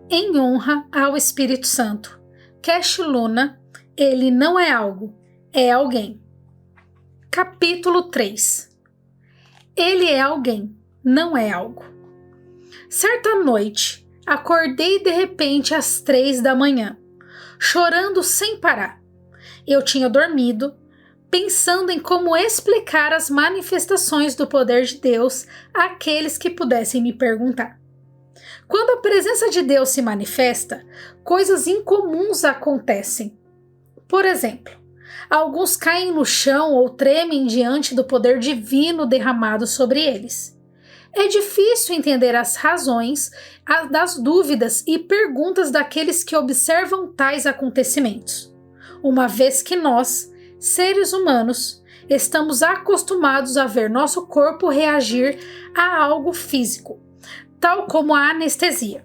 Em honra ao Espírito Santo. Cash Luna, ele não é algo, é alguém. Capítulo 3. Ele é alguém, não é algo. Certa noite, acordei de repente às 3 da manhã, chorando sem parar. Eu tinha dormido, pensando em como explicar as manifestações do poder de Deus àqueles que pudessem me perguntar. Quando a presença de Deus se manifesta, coisas incomuns acontecem. Por exemplo, alguns caem no chão ou tremem diante do poder divino derramado sobre eles. É difícil entender as razões das dúvidas e perguntas daqueles que observam tais acontecimentos, uma vez que nós, seres humanos, estamos acostumados a ver nosso corpo reagir a algo físico, tal como a anestesia.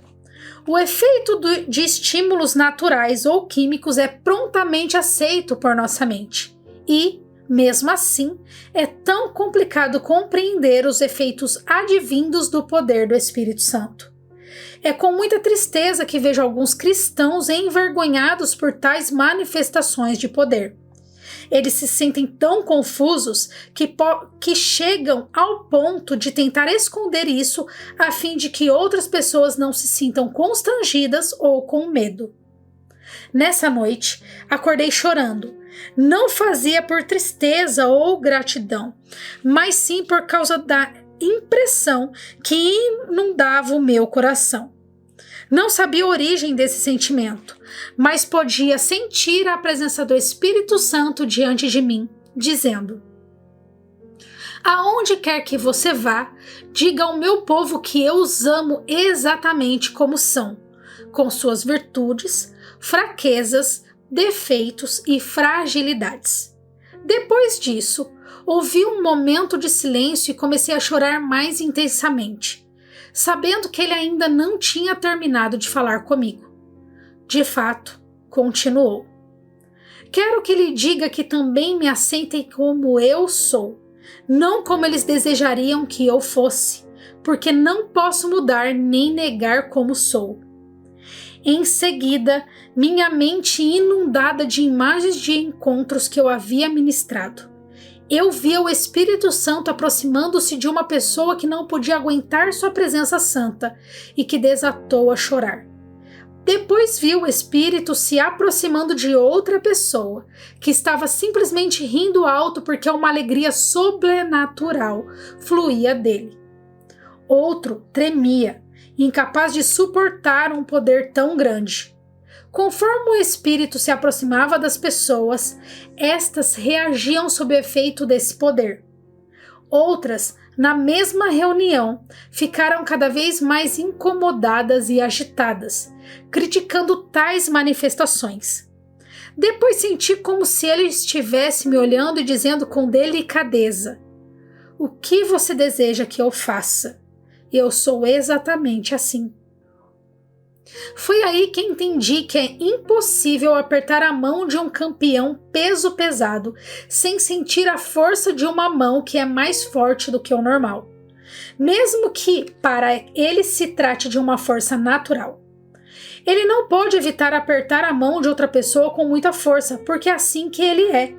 O efeito de estímulos naturais ou químicos é prontamente aceito por nossa mente e, mesmo assim, é tão complicado compreender os efeitos advindos do poder do Espírito Santo. É com muita tristeza que vejo alguns cristãos envergonhados por tais manifestações de poder. Eles se sentem tão confusos que chegam ao ponto de tentar esconder isso a fim de que outras pessoas não se sintam constrangidas ou com medo. Nessa noite, acordei chorando. Não fazia por tristeza ou gratidão, mas sim por causa da impressão que inundava o meu coração. Não sabia a origem desse sentimento, mas podia sentir a presença do Espírito Santo diante de mim, dizendo: aonde quer que você vá, diga ao meu povo que eu os amo exatamente como são, com suas virtudes, fraquezas, defeitos e fragilidades. Depois disso, ouvi um momento de silêncio e comecei a chorar mais intensamente, sabendo que ele ainda não tinha terminado de falar comigo. De fato, continuou: quero que lhe diga que também me aceitem como eu sou, não como eles desejariam que eu fosse, porque não posso mudar nem negar como sou. Em seguida, minha mente inundada de imagens de encontros que eu havia ministrado. Eu via o Espírito Santo aproximando-se de uma pessoa que não podia aguentar sua presença santa e que desatou a chorar. Depois vi o Espírito se aproximando de outra pessoa que estava simplesmente rindo alto porque uma alegria sobrenatural fluía dele. Outro tremia, incapaz de suportar um poder tão grande. Conforme o Espírito se aproximava das pessoas, estas reagiam sob o efeito desse poder. Outras, na mesma reunião, ficaram cada vez mais incomodadas e agitadas, criticando tais manifestações. Depois senti como se ele estivesse me olhando e dizendo com delicadeza: o que você deseja que eu faça? Eu sou exatamente assim. Foi aí que entendi que é impossível apertar a mão de um campeão peso pesado sem sentir a força de uma mão que é mais forte do que o normal, mesmo que para ele se trate de uma força natural. Ele não pode evitar apertar a mão de outra pessoa com muita força, porque é assim que ele é.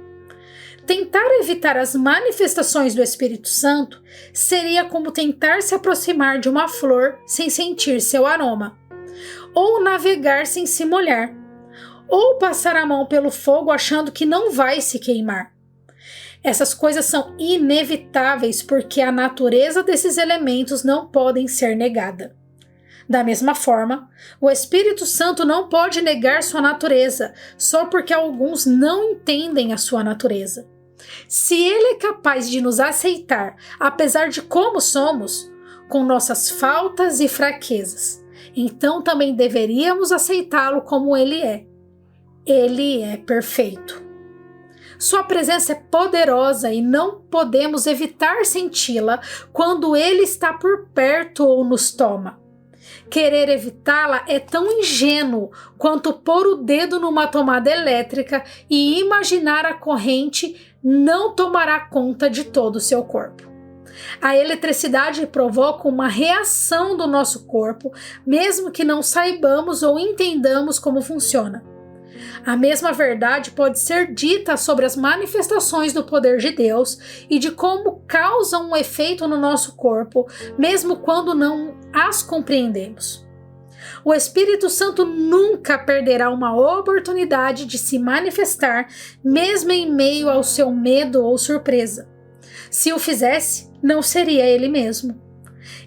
Tentar evitar as manifestações do Espírito Santo seria como tentar se aproximar de uma flor sem sentir seu aroma, ou navegar sem se molhar, ou passar a mão pelo fogo achando que não vai se queimar. Essas coisas são inevitáveis porque a natureza desses elementos não podem ser negada. Da mesma forma, o Espírito Santo não pode negar sua natureza só porque alguns não entendem a sua natureza. Se ele é capaz de nos aceitar, apesar de como somos, com nossas faltas e fraquezas, então também deveríamos aceitá-lo como ele é. Ele é perfeito. Sua presença é poderosa e não podemos evitar senti-la quando ele está por perto ou nos toma. Querer evitá-la é tão ingênuo quanto pôr o dedo numa tomada elétrica e imaginar a corrente não tomará conta de todo o seu corpo. A eletricidade provoca uma reação do nosso corpo, mesmo que não saibamos ou entendamos como funciona. A mesma verdade pode ser dita sobre as manifestações do poder de Deus e de como causam um efeito no nosso corpo, mesmo quando não as compreendemos. O Espírito Santo nunca perderá uma oportunidade de se manifestar, mesmo em meio ao seu medo ou surpresa. Se o fizesse, não seria ele mesmo.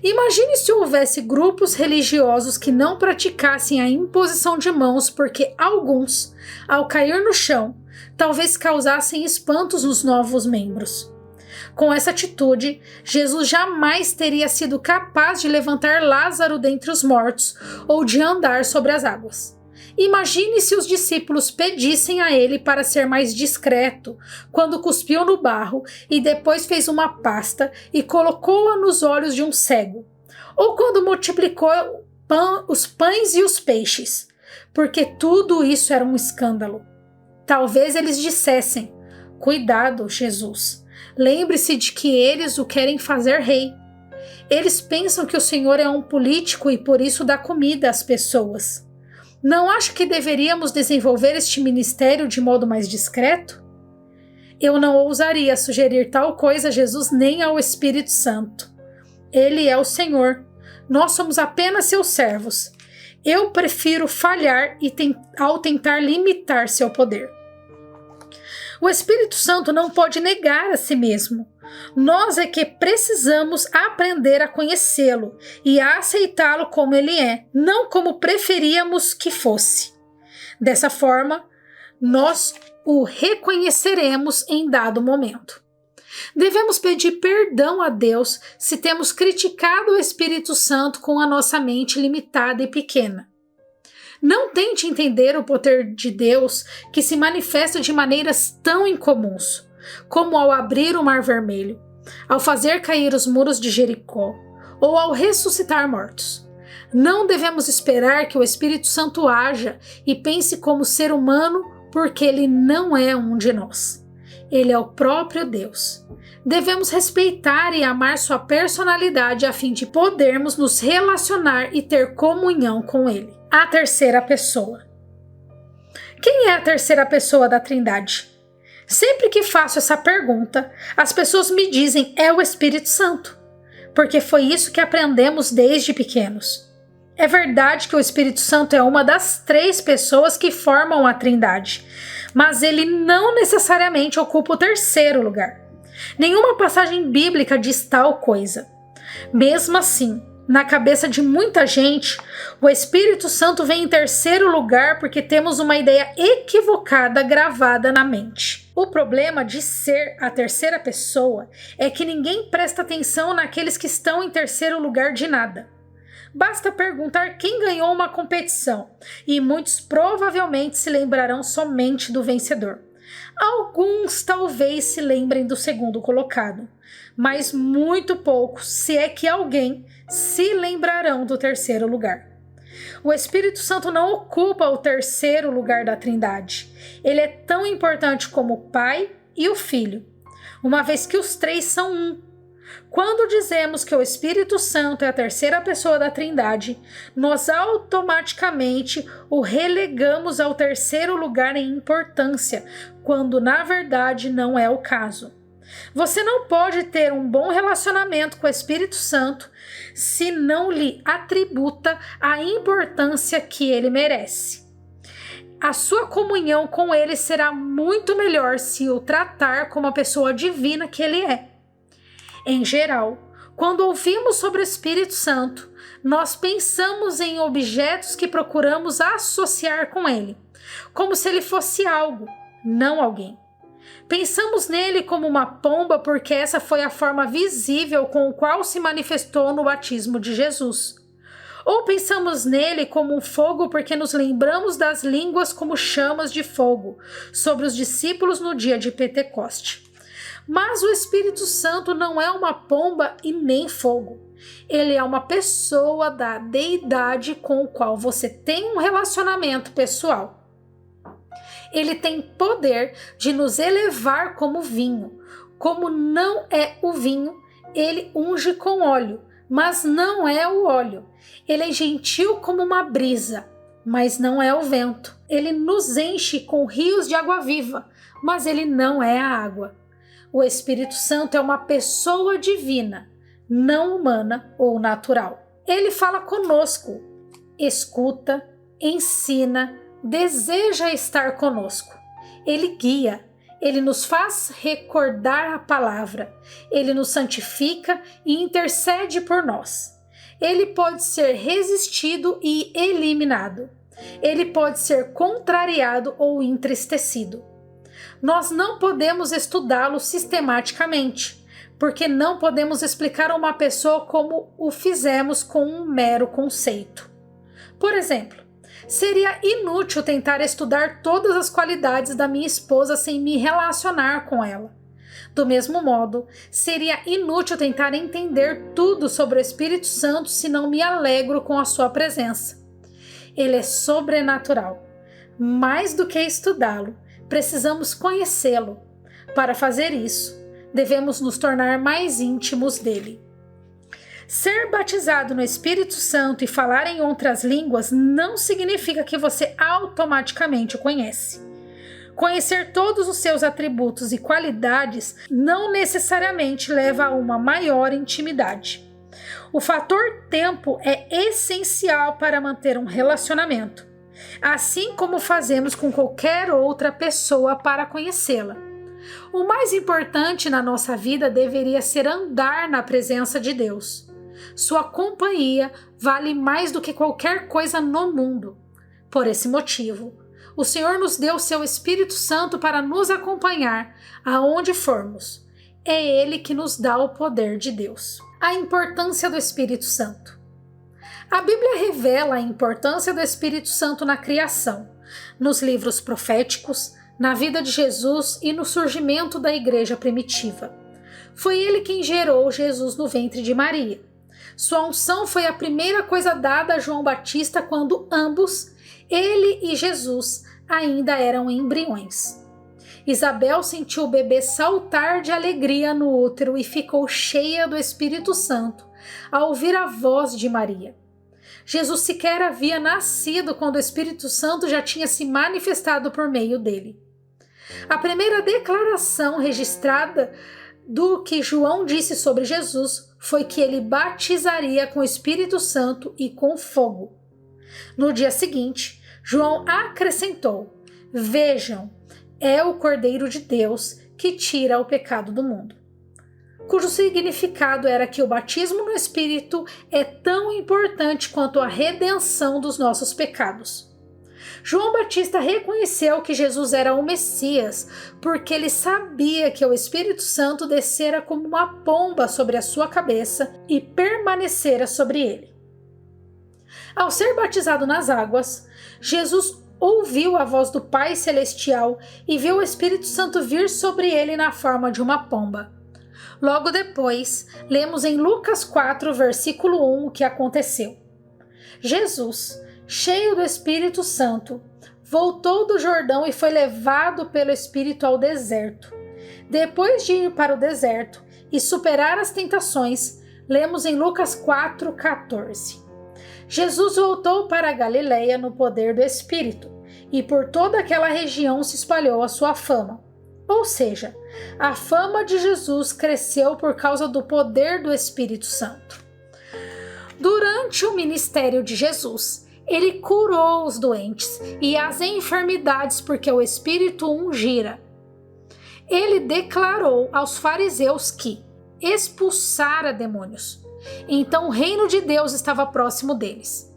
Imagine se houvesse grupos religiosos que não praticassem a imposição de mãos porque alguns, ao cair no chão, talvez causassem espantos nos novos membros. Com essa atitude, Jesus jamais teria sido capaz de levantar Lázaro dentre os mortos ou de andar sobre as águas. Imagine se os discípulos pedissem a ele para ser mais discreto, quando cuspiu no barro e depois fez uma pasta e colocou-a nos olhos de um cego, ou quando multiplicou os pães e os peixes, porque tudo isso era um escândalo. Talvez eles dissessem: cuidado, Jesus, lembre-se de que eles o querem fazer rei. Eles pensam que o Senhor é um político e por isso dá comida às pessoas. Não acho que deveríamos desenvolver este ministério de modo mais discreto? Eu não ousaria sugerir tal coisa a Jesus nem ao Espírito Santo. Ele é o Senhor. Nós somos apenas seus servos. Eu prefiro falhar ao tentar limitar seu poder. O Espírito Santo não pode negar a si mesmo. Nós é que precisamos aprender a conhecê-lo e a aceitá-lo como ele é, não como preferíamos que fosse. Dessa forma, nós o reconheceremos em dado momento. Devemos pedir perdão a Deus se temos criticado o Espírito Santo com a nossa mente limitada e pequena. Não tente entender o poder de Deus que se manifesta de maneiras tão incomuns, como ao abrir o Mar Vermelho, ao fazer cair os muros de Jericó, ou ao ressuscitar mortos. Não devemos esperar que o Espírito Santo haja e pense como ser humano, porque ele não é um de nós. Ele é o próprio Deus. Devemos respeitar e amar sua personalidade a fim de podermos nos relacionar e ter comunhão com ele. A terceira pessoa. Quem é a terceira pessoa da Trindade? Sempre que faço essa pergunta, as pessoas me dizem é o Espírito Santo, porque foi isso que aprendemos desde pequenos. É verdade que o Espírito Santo é uma das 3 pessoas que formam a Trindade, mas ele não necessariamente ocupa o terceiro lugar. Nenhuma passagem bíblica diz tal coisa. Mesmo assim, na cabeça de muita gente, o Espírito Santo vem em terceiro lugar porque temos uma ideia equivocada gravada na mente. O problema de ser a terceira pessoa é que ninguém presta atenção naqueles que estão em terceiro lugar de nada. Basta perguntar quem ganhou uma competição e muitos provavelmente se lembrarão somente do vencedor. Alguns talvez se lembrem do segundo colocado, mas muito poucos, se é que alguém, se lembrarão do terceiro lugar. O Espírito Santo não ocupa o terceiro lugar da Trindade. Ele é tão importante como o Pai e o Filho, uma vez que os 3 são um. Quando dizemos que o Espírito Santo é a terceira pessoa da Trindade, nós automaticamente o relegamos ao terceiro lugar em importância, quando na verdade não é o caso. Você não pode ter um bom relacionamento com o Espírito Santo se não lhe atributa a importância que ele merece. A sua comunhão com ele será muito melhor se o tratar como a pessoa divina que ele é. Em geral, quando ouvimos sobre o Espírito Santo, nós pensamos em objetos que procuramos associar com ele, como se ele fosse algo, não alguém. Pensamos nele como uma pomba porque essa foi a forma visível com a qual se manifestou no batismo de Jesus. Ou pensamos nele como um fogo porque nos lembramos das línguas como chamas de fogo sobre os discípulos no dia de Pentecoste. Mas o Espírito Santo não é uma pomba e nem fogo. Ele é uma pessoa da deidade com o qual você tem um relacionamento pessoal. Ele tem poder de nos elevar como vinho. Como não é o vinho, ele unge com óleo, mas não é o óleo. Ele é gentil como uma brisa, mas não é o vento. Ele nos enche com rios de água viva, mas ele não é a água. O Espírito Santo é uma pessoa divina, não humana ou natural. Ele fala conosco, escuta, ensina, deseja estar conosco. Ele guia, ele nos faz recordar a palavra, ele nos santifica e intercede por nós. Ele pode ser resistido e eliminado. Ele pode ser contrariado ou entristecido. Nós não podemos estudá-lo sistematicamente, porque não podemos explicar a uma pessoa como o fizemos com um mero conceito. Por exemplo, seria inútil tentar estudar todas as qualidades da minha esposa sem me relacionar com ela. Do mesmo modo, seria inútil tentar entender tudo sobre o Espírito Santo se não me alegro com a sua presença. Ele é sobrenatural. Mais do que estudá-lo, precisamos conhecê-lo. Para fazer isso, devemos nos tornar mais íntimos dele. Ser batizado no Espírito Santo e falar em outras línguas não significa que você automaticamente o conhece. Conhecer todos os seus atributos e qualidades não necessariamente leva a uma maior intimidade. O fator tempo é essencial para manter um relacionamento, assim como fazemos com qualquer outra pessoa para conhecê-la. O mais importante na nossa vida deveria ser andar na presença de Deus. Sua companhia vale mais do que qualquer coisa no mundo. Por esse motivo, o Senhor nos deu seu Espírito Santo para nos acompanhar aonde formos. É Ele que nos dá o poder de Deus. A importância do Espírito Santo. A Bíblia revela a importância do Espírito Santo na criação, nos livros proféticos, na vida de Jesus e no surgimento da igreja primitiva. Foi ele quem gerou Jesus no ventre de Maria. Sua unção foi a primeira coisa dada a João Batista quando ambos, ele e Jesus, ainda eram embriões. Isabel sentiu o bebê saltar de alegria no útero e ficou cheia do Espírito Santo ao ouvir a voz de Maria. Jesus sequer havia nascido quando o Espírito Santo já tinha se manifestado por meio dele. A primeira declaração registrada do que João disse sobre Jesus foi que ele batizaria com o Espírito Santo e com fogo. No dia seguinte, João acrescentou: "Vejam, é o Cordeiro de Deus que tira o pecado do mundo", cujo significado era que o batismo no Espírito é tão importante quanto a redenção dos nossos pecados. João Batista reconheceu que Jesus era o Messias, porque ele sabia que o Espírito Santo descera como uma pomba sobre a sua cabeça e permanecera sobre ele. Ao ser batizado nas águas, Jesus ouviu a voz do Pai Celestial e viu o Espírito Santo vir sobre ele na forma de uma pomba. Logo depois, lemos em Lucas 4, versículo 1, o que aconteceu. Jesus, cheio do Espírito Santo, voltou do Jordão e foi levado pelo Espírito ao deserto. Depois de ir para o deserto e superar as tentações, lemos em Lucas 4:14. Jesus voltou para a Galileia no poder do Espírito, e por toda aquela região se espalhou a sua fama. Ou seja, a fama de Jesus cresceu por causa do poder do Espírito Santo. Durante o ministério de Jesus, ele curou os doentes e as enfermidades porque o Espírito ungira. Ele declarou aos fariseus que expulsara demônios. Então o reino de Deus estava próximo deles.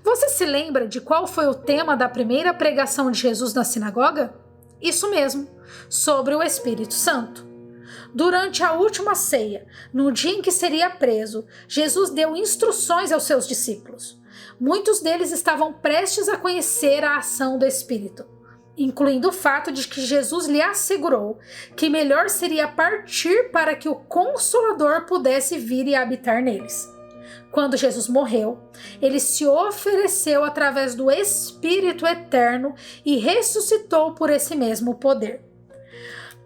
Você se lembra de qual foi o tema da primeira pregação de Jesus na sinagoga? Isso mesmo, sobre o Espírito Santo. Durante a última ceia, no dia em que seria preso, Jesus deu instruções aos seus discípulos. Muitos deles estavam prestes a conhecer a ação do Espírito, incluindo o fato de que Jesus lhe assegurou que melhor seria partir para que o Consolador pudesse vir e habitar neles. Quando Jesus morreu, ele se ofereceu através do Espírito Eterno e ressuscitou por esse mesmo poder.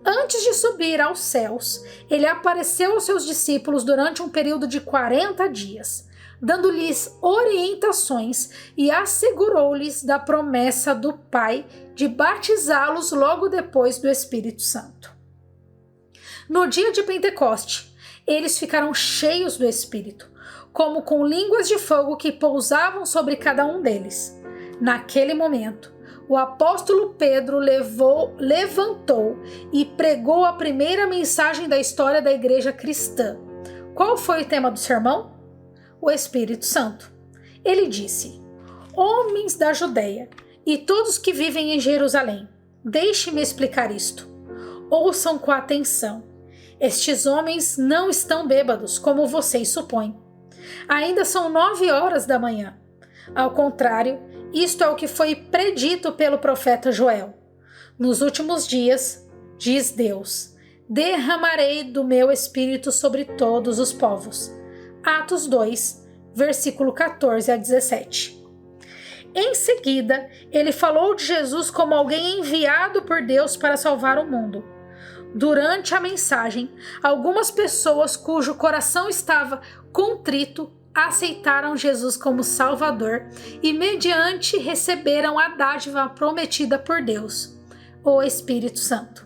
Antes de subir aos céus, ele apareceu aos seus discípulos durante um período de 40 dias, dando-lhes orientações e assegurou-lhes da promessa do Pai de batizá-los logo depois do Espírito Santo. No dia de Pentecoste, eles ficaram cheios do Espírito, como com línguas de fogo que pousavam sobre cada um deles. Naquele momento, o apóstolo Pedro levantou e pregou a primeira mensagem da história da igreja cristã. Qual foi o tema do sermão? O Espírito Santo. Ele disse: Homens da Judeia e todos que vivem em Jerusalém, deixe-me explicar isto. Ouçam com atenção. Estes homens não estão bêbados, como vocês supõem. Ainda são 9 horas da manhã. Ao contrário, isto é o que foi predito pelo profeta Joel. Nos últimos dias, diz Deus, derramarei do meu espírito sobre todos os povos. Atos 2, versículo 14 a 17. Em seguida, ele falou de Jesus como alguém enviado por Deus para salvar o mundo. Durante a mensagem, algumas pessoas cujo coração estava contrito aceitaram Jesus como Salvador e, mediante, receberam a dádiva prometida por Deus, o Espírito Santo.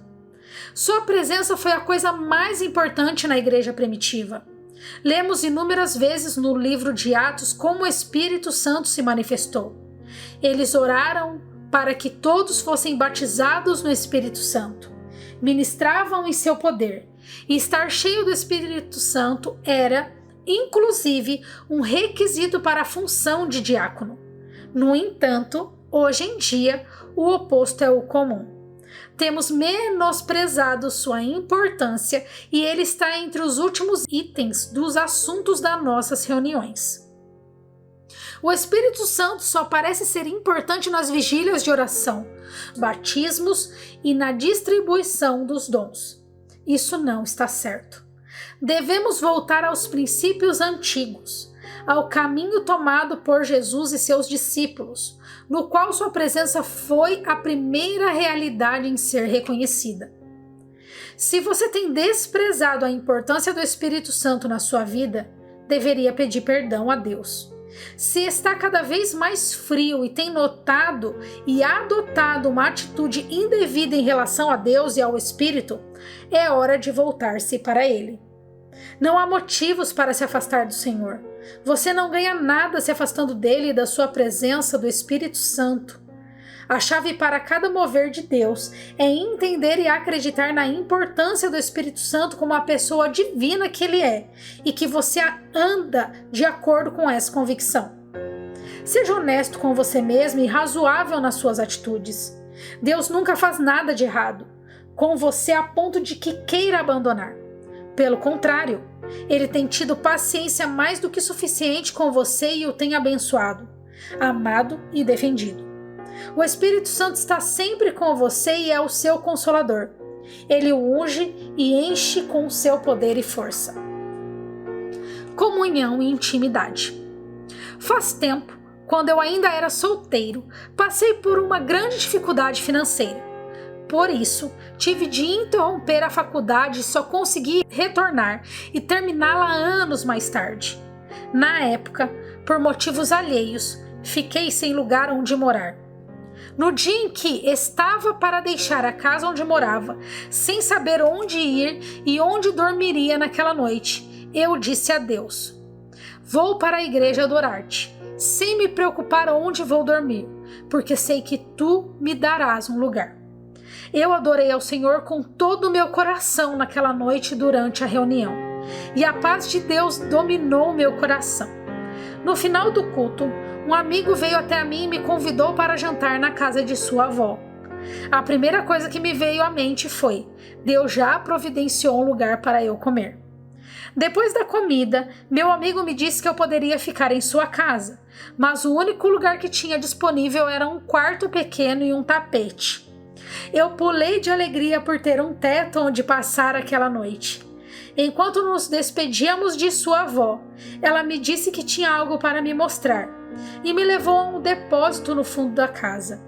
Sua presença foi a coisa mais importante na igreja primitiva. Lemos inúmeras vezes no livro de Atos como o Espírito Santo se manifestou. Eles oraram para que todos fossem batizados no Espírito Santo. Ministravam em seu poder, e estar cheio do Espírito Santo era, inclusive, um requisito para a função de diácono. No entanto, hoje em dia, o oposto é o comum. Temos menosprezado sua importância e ele está entre os últimos itens dos assuntos das nossas reuniões. O Espírito Santo só parece ser importante nas vigílias de oração, batismos e na distribuição dos dons. Isso não está certo. Devemos voltar aos princípios antigos, ao caminho tomado por Jesus e seus discípulos, no qual sua presença foi a primeira realidade em ser reconhecida. Se você tem desprezado a importância do Espírito Santo na sua vida, deveria pedir perdão a Deus. Se está cada vez mais frio e tem notado e adotado uma atitude indevida em relação a Deus e ao Espírito, é hora de voltar-se para Ele. Não há motivos para se afastar do Senhor. Você não ganha nada se afastando dele e da sua presença do Espírito Santo. A chave para cada mover de Deus é entender e acreditar na importância do Espírito Santo como a pessoa divina que ele é e que você anda de acordo com essa convicção. Seja honesto com você mesmo e razoável nas suas atitudes. Deus nunca faz nada de errado com você a ponto de que queira abandonar. Pelo contrário, ele tem tido paciência mais do que suficiente com você e o tem abençoado, amado e defendido. O Espírito Santo está sempre com você e é o seu consolador. Ele o unge e enche com o seu poder e força. Comunhão e intimidade. Faz tempo, quando eu ainda era solteiro, passei por uma grande dificuldade financeira. Por isso, tive de interromper a faculdade e só consegui retornar e terminá-la anos mais tarde. Na época, por motivos alheios, fiquei sem lugar onde morar. No dia em que estava para deixar a casa onde morava, sem saber onde ir e onde dormiria naquela noite, eu disse a Deus: vou para a igreja adorar-te, sem me preocupar onde vou dormir, porque sei que tu me darás um lugar. Eu adorei ao Senhor com todo o meu coração naquela noite durante a reunião, e a paz de Deus dominou meu coração. No final do culto, um amigo veio até a mim e me convidou para jantar na casa de sua avó. A primeira coisa que me veio à mente foi: Deus já providenciou um lugar para eu comer. Depois da comida, meu amigo me disse que eu poderia ficar em sua casa, mas o único lugar que tinha disponível era um quarto pequeno e um tapete. Eu pulei de alegria por ter um teto onde passar aquela noite. Enquanto nos despedíamos de sua avó, ela me disse que tinha algo para me mostrar e me levou a um depósito no fundo da casa.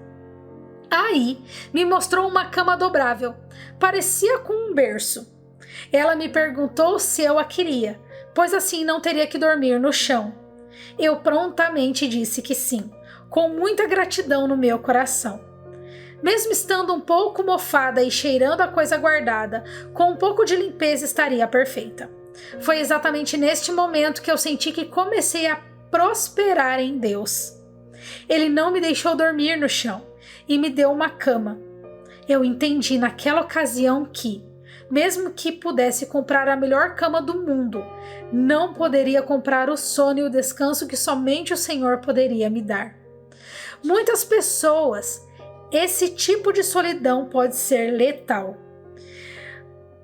Aí me mostrou uma cama dobrável, parecia com um berço. Ela me perguntou se eu a queria, pois assim não teria que dormir no chão. Eu prontamente disse que sim, com muita gratidão no meu coração. Mesmo estando um pouco mofada e cheirando a coisa guardada, com um pouco de limpeza estaria perfeita. Foi exatamente neste momento que eu senti que comecei a prosperar em Deus. Ele não me deixou dormir no chão e me deu uma cama. Eu entendi naquela ocasião que, mesmo que pudesse comprar a melhor cama do mundo, não poderia comprar o sono e o descanso que somente o Senhor poderia me dar. Muitas pessoas, esse tipo de solidão pode ser letal.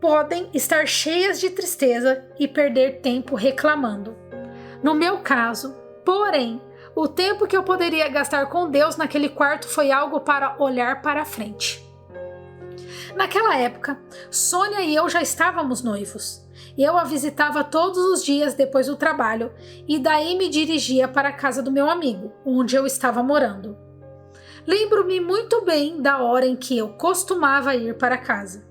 Podem estar cheias de tristeza e perder tempo reclamando. No meu caso, porém, o tempo que eu poderia gastar com Deus naquele quarto foi algo para olhar para frente. Naquela época, Sônia e eu já estávamos noivos. Eu a visitava todos os dias depois do trabalho e daí me dirigia para a casa do meu amigo, onde eu estava morando. Lembro-me muito bem da hora em que eu costumava ir para casa,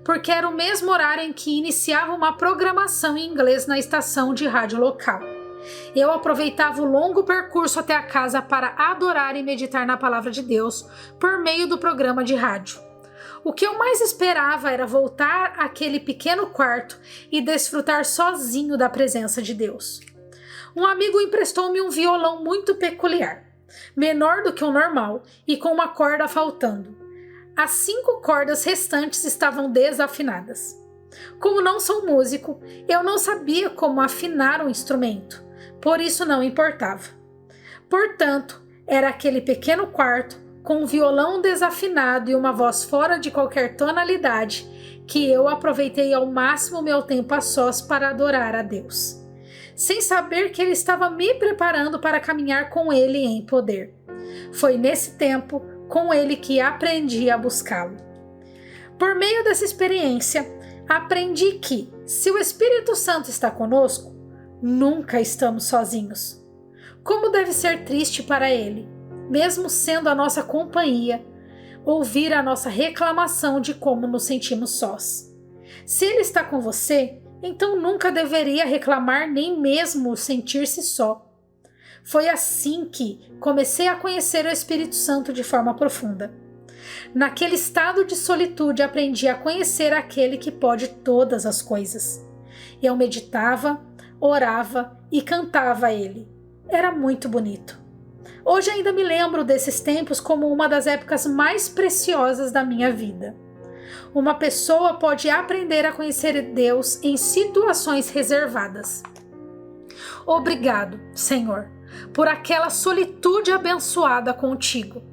porque era o mesmo horário em que iniciava uma programação em inglês na estação de rádio local. Eu aproveitava o longo percurso até a casa para adorar e meditar na palavra de Deus por meio do programa de rádio. O que eu mais esperava era voltar àquele pequeno quarto e desfrutar sozinho da presença de Deus. Um amigo emprestou-me um violão muito peculiar, menor do que o normal e com uma corda faltando. As 5 cordas restantes estavam desafinadas. Como não sou músico, eu não sabia como afinar o instrumento, por isso não importava. Portanto, era aquele pequeno quarto, com um violão desafinado e uma voz fora de qualquer tonalidade, que eu aproveitei ao máximo meu tempo a sós para adorar a Deus, sem saber que Ele estava me preparando para caminhar com Ele em poder. Foi nesse tempo, com Ele, que aprendi a buscá-lo. Por meio dessa experiência, aprendi que, se o Espírito Santo está conosco, nunca estamos sozinhos. Como deve ser triste para Ele, mesmo sendo a nossa companhia, ouvir a nossa reclamação de como nos sentimos sós. Se Ele está com você, então nunca deveria reclamar nem mesmo sentir-se só. Foi assim que comecei a conhecer o Espírito Santo de forma profunda. Naquele estado de solitude aprendi a conhecer aquele que pode todas as coisas. Eu meditava, orava e cantava a Ele. Era muito bonito. Hoje ainda me lembro desses tempos como uma das épocas mais preciosas da minha vida. Uma pessoa pode aprender a conhecer Deus em situações reservadas. Obrigado, Senhor, por aquela solitude abençoada contigo.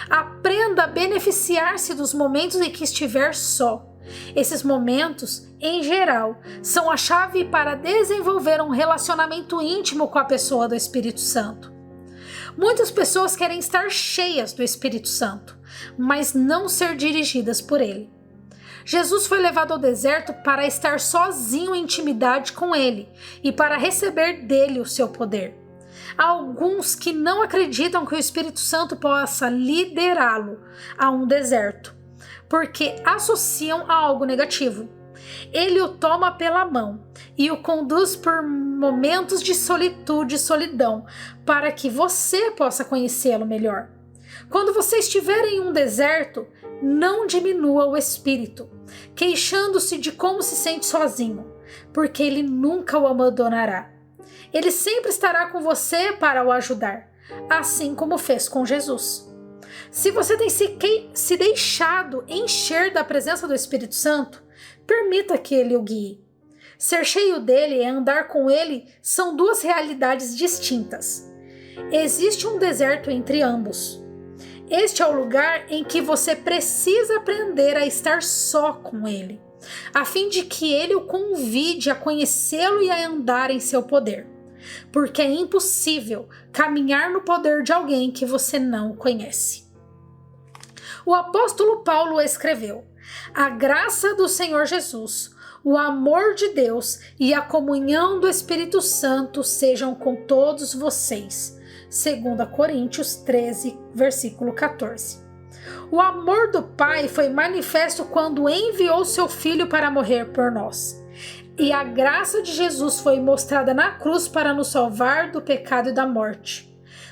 Aprenda a beneficiar-se dos momentos em que estiver só. Esses momentos, em geral, são a chave para desenvolver um relacionamento íntimo com a pessoa do Espírito Santo. Muitas pessoas querem estar cheias do Espírito Santo, mas não ser dirigidas por ele. Jesus foi levado ao deserto para estar sozinho em intimidade com ele e para receber dele o seu poder. Há alguns que não acreditam que o Espírito Santo possa liderá-lo a um deserto, porque associam a algo negativo. Ele o toma pela mão e o conduz por momentos de solitude e solidão, para que você possa conhecê-lo melhor. Quando você estiver em um deserto, não diminua o espírito, queixando-se de como se sente sozinho, porque ele nunca o abandonará. Ele sempre estará com você para o ajudar, assim como fez com Jesus. Se você tem se deixado encher da presença do Espírito Santo, permita que ele o guie. Ser cheio dele e andar com ele são duas realidades distintas. Existe um deserto entre ambos. Este é o lugar em que você precisa aprender a estar só com ele, a fim de que ele o convide a conhecê-lo e a andar em seu poder. Porque é impossível caminhar no poder de alguém que você não conhece. O apóstolo Paulo escreveu: a graça do Senhor Jesus, o amor de Deus e a comunhão do Espírito Santo sejam com todos vocês. 2 Coríntios 13, versículo 14. O amor do Pai foi manifesto quando enviou seu Filho para morrer por nós. E a graça de Jesus foi mostrada na cruz para nos salvar do pecado e da morte.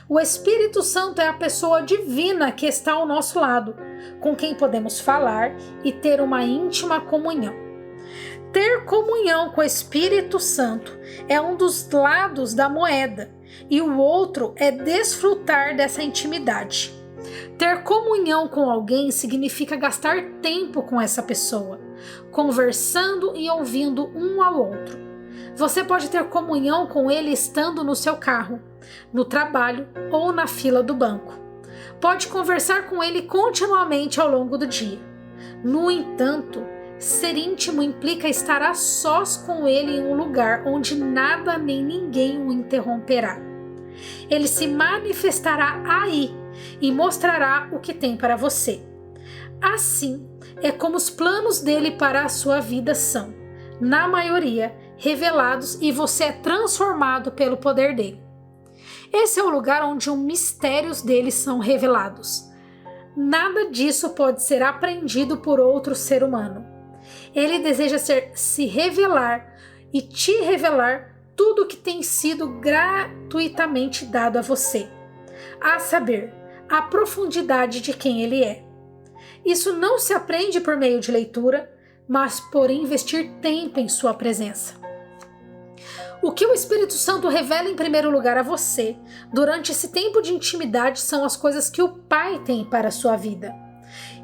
O Espírito Santo é a pessoa divina que está ao nosso lado, com quem podemos falar e ter uma íntima comunhão. Ter comunhão com o Espírito Santo é um dos lados da moeda, e o outro é desfrutar dessa intimidade. Ter comunhão com alguém significa gastar tempo com essa pessoa, conversando e ouvindo um ao outro. Você pode ter comunhão com ele estando no seu carro, no trabalho ou na fila do banco. Pode conversar com ele continuamente ao longo do dia. No entanto, ser íntimo implica estar a sós com ele em um lugar onde nada nem ninguém o interromperá. Ele se manifestará aí e mostrará o que tem para você. Assim, é como os planos dele para a sua vida são, na maioria, revelados e você é transformado pelo poder dele. Esse é o lugar onde os mistérios dele são revelados. Nada disso pode ser aprendido por outro ser humano. Ele deseja se revelar e te revelar tudo o que tem sido gratuitamente dado a você, a saber, a profundidade de quem ele é. Isso não se aprende por meio de leitura, mas por investir tempo em sua presença. O que o Espírito Santo revela em primeiro lugar a você, durante esse tempo de intimidade, são as coisas que o Pai tem para a sua vida.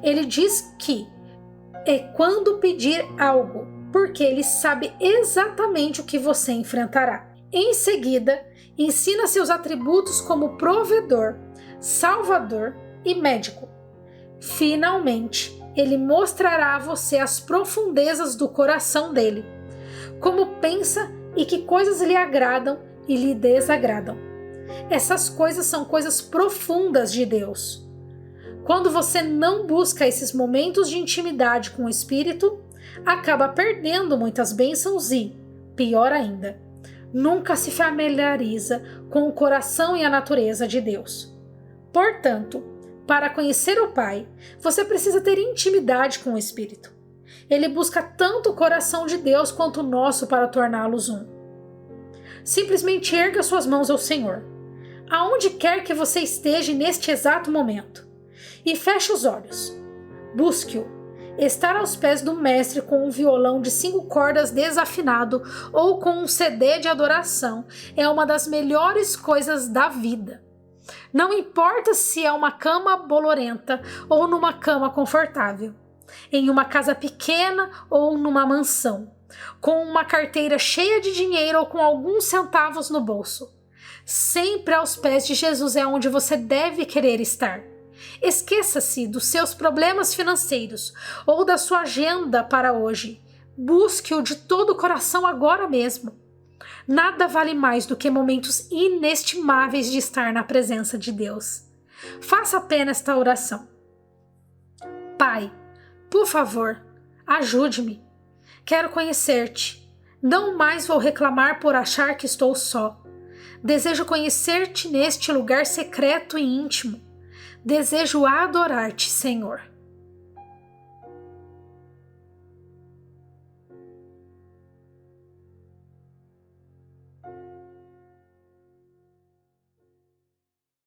Ele diz que é quando pedir algo, porque ele sabe exatamente o que você enfrentará. Em seguida, ensina seus atributos como provedor, salvador e médico. Finalmente, ele mostrará a você as profundezas do coração dele, como pensa e que coisas lhe agradam e lhe desagradam. Essas coisas são coisas profundas de Deus. Quando você não busca esses momentos de intimidade com o Espírito, acaba perdendo muitas bênçãos e, pior ainda, nunca se familiariza com o coração e a natureza de Deus. Portanto, para conhecer o Pai, você precisa ter intimidade com o Espírito. Ele busca tanto o coração de Deus quanto o nosso para torná-los um. Simplesmente erga suas mãos ao Senhor, aonde quer que você esteja neste exato momento, e feche os olhos. Busque-o. Estar aos pés do Mestre com um violão de 5 cordas desafinado ou com um CD de adoração é uma das melhores coisas da vida. Não importa se é uma cama bolorenta ou numa cama confortável, em uma casa pequena ou numa mansão, com uma carteira cheia de dinheiro ou com alguns centavos no bolso. Sempre aos pés de Jesus é onde você deve querer estar. Esqueça-se dos seus problemas financeiros ou da sua agenda para hoje. Busque-o de todo o coração agora mesmo. Nada vale mais do que momentos inestimáveis de estar na presença de Deus. Faça apenas esta oração. Pai, por favor, ajude-me. Quero conhecer-te. Não mais vou reclamar por achar que estou só. Desejo conhecer-te neste lugar secreto e íntimo. Desejo adorar-te, Senhor.